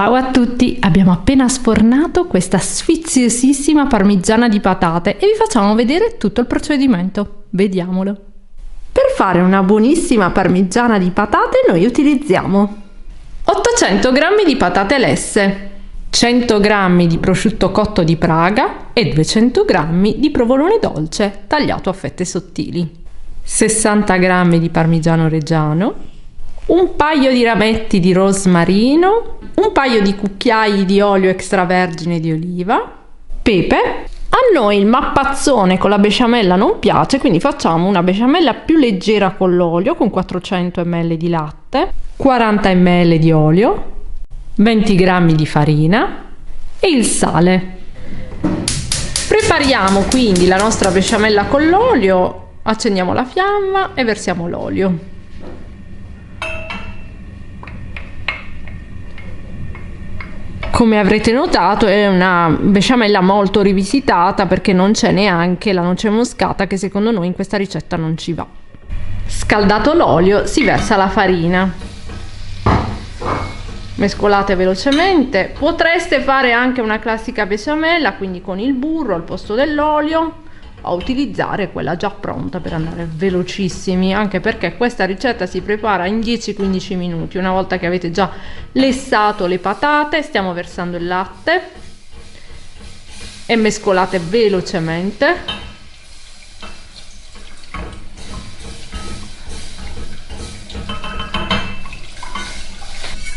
Ciao a tutti, abbiamo appena sfornato questa sfiziosissima parmigiana di patate e vi facciamo vedere tutto il procedimento. Vediamolo. Per fare una buonissima parmigiana di patate noi utilizziamo 800 g di patate lesse, 100 g di prosciutto cotto di Praga e 200 g di provolone dolce tagliato a fette sottili, 60 g di parmigiano reggiano, un paio di rametti di rosmarino, un paio di cucchiai di olio extravergine di oliva, pepe. A noi il mappazzone con la besciamella non piace, quindi facciamo una besciamella più leggera con l'olio, con 400 ml di latte, 40 ml di olio, 20 g di farina e il sale. Prepariamo quindi la nostra besciamella con l'olio, accendiamo la fiamma e versiamo l'olio. Come avrete notato è una besciamella molto rivisitata perché non c'è neanche la noce moscata che secondo noi in questa ricetta non ci va. Scaldato l'olio si versa la farina. Mescolate velocemente. Potreste fare anche una classica besciamella, quindi con il burro al posto dell'olio, o utilizzare quella già pronta per andare velocissimi, anche perché questa ricetta si prepara in 10-15 minuti. Una volta che avete già lessato le patate, stiamo versando il latte e mescolate velocemente.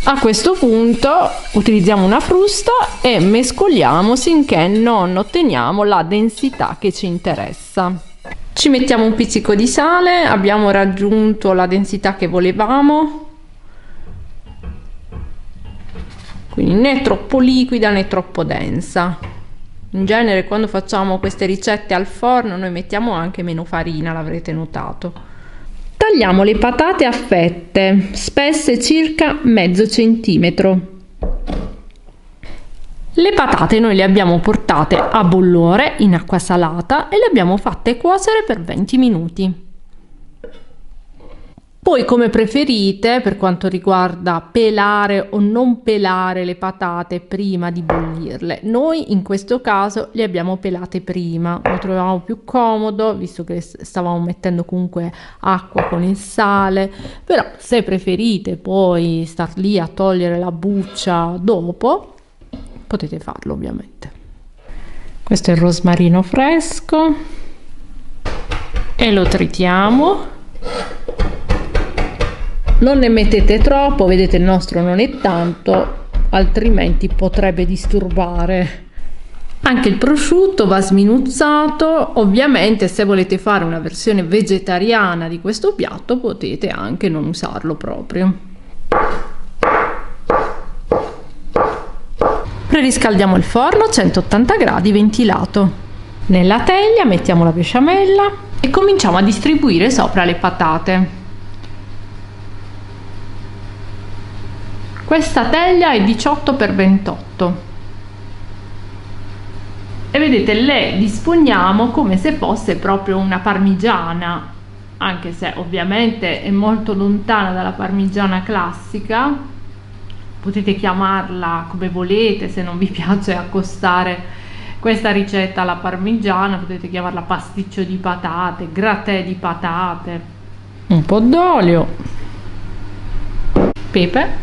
A questo punto utilizziamo una frusta e mescoliamo finché non otteniamo la densità che ci interessa. Ci mettiamo un pizzico di sale, abbiamo raggiunto la densità che volevamo, quindi né troppo liquida né troppo densa. In genere quando facciamo queste ricette al forno noi mettiamo anche meno farina, l'avrete notato. Tagliamo le patate a fette spesse circa mezzo centimetro. Le patate noi le abbiamo portate a bollore in acqua salata e le abbiamo fatte cuocere per 20 minuti. Poi, come preferite, per quanto riguarda pelare o non pelare le patate prima di bollirle, noi in questo caso le abbiamo pelate prima, lo trovavamo più comodo visto che stavamo mettendo comunque acqua con il sale, però se preferite poi star lì a togliere la buccia dopo, potete farlo ovviamente. Questo è il rosmarino fresco e lo tritiamo. Non ne mettete troppo, vedete il nostro non è tanto, altrimenti potrebbe disturbare. Anche il prosciutto va sminuzzato. Ovviamente se volete fare una versione vegetariana di questo piatto potete anche non usarlo proprio. Preriscaldiamo il forno a 180 gradi ventilato. Nella teglia mettiamo la besciamella e cominciamo a distribuire sopra le patate. Questa teglia è 18 x 28 e vedete le disponiamo come se fosse proprio una parmigiana, anche se ovviamente è molto lontana dalla parmigiana classica. Potete chiamarla come volete, se non vi piace accostare questa ricetta alla parmigiana potete chiamarla pasticcio di patate, grattè di patate. Un po' d'olio, pepe,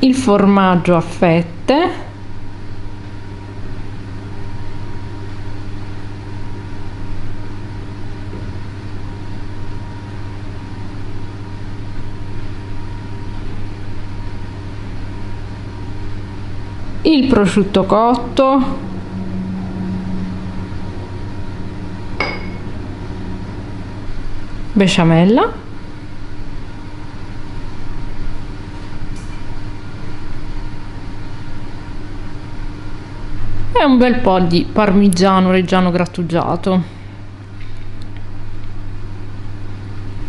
il formaggio a fette, il prosciutto cotto, besciamella e un bel po' di parmigiano reggiano grattugiato,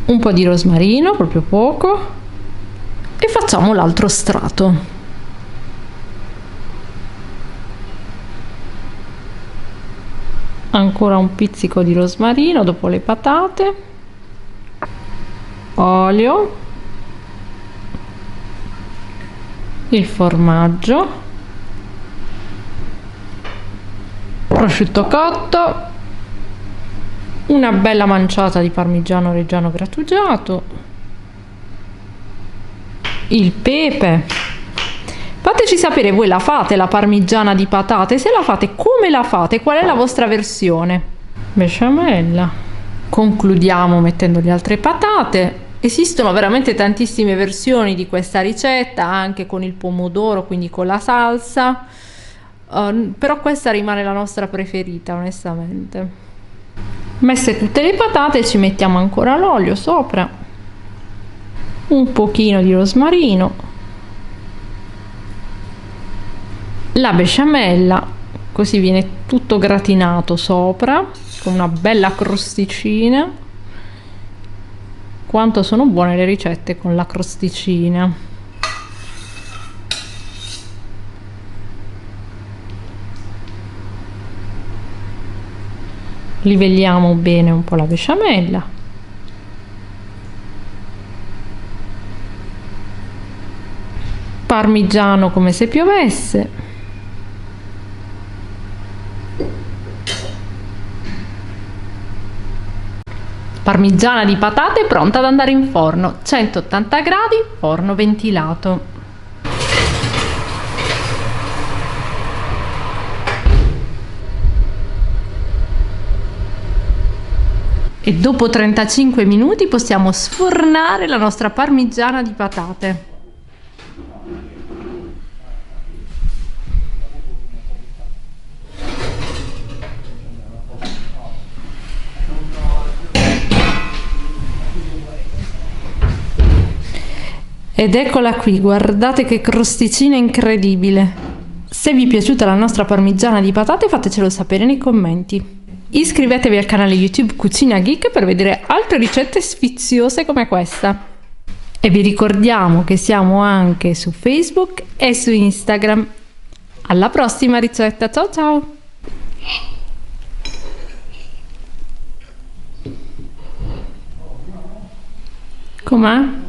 un po' di rosmarino, proprio poco, e facciamo l'altro strato. Ancora un pizzico di rosmarino dopo le patate, olio, il formaggio, prosciutto cotto, una bella manciata di parmigiano reggiano grattugiato, il pepe. Fateci sapere, voi la fate la parmigiana di patate? Se la fate, come la fate? Qual è la vostra versione? Besciamella. Concludiamo mettendo le altre patate. Esistono veramente tantissime versioni di questa ricetta, anche con il pomodoro, quindi con la salsa, però questa rimane la nostra preferita, onestamente. Messe tutte le patate, ci mettiamo ancora l'olio sopra, un pochino di rosmarino, la besciamella, così viene tutto gratinato sopra con una bella crosticina. Quanto sono buone le ricette con la crosticina. Livelliamo bene un po' la besciamella. Parmigiano come se piovesse. Parmigiana di patate pronta ad andare in forno, 180 gradi, forno ventilato. E dopo 35 minuti possiamo sfornare la nostra parmigiana di patate. Ed eccola qui, guardate che crosticina incredibile. Se vi è piaciuta la nostra parmigiana di patate fatecelo sapere nei commenti. Iscrivetevi al canale YouTube Cucina Geek per vedere altre ricette sfiziose come questa. E vi ricordiamo che siamo anche su Facebook e su Instagram. Alla prossima ricetta, ciao ciao! Com'è?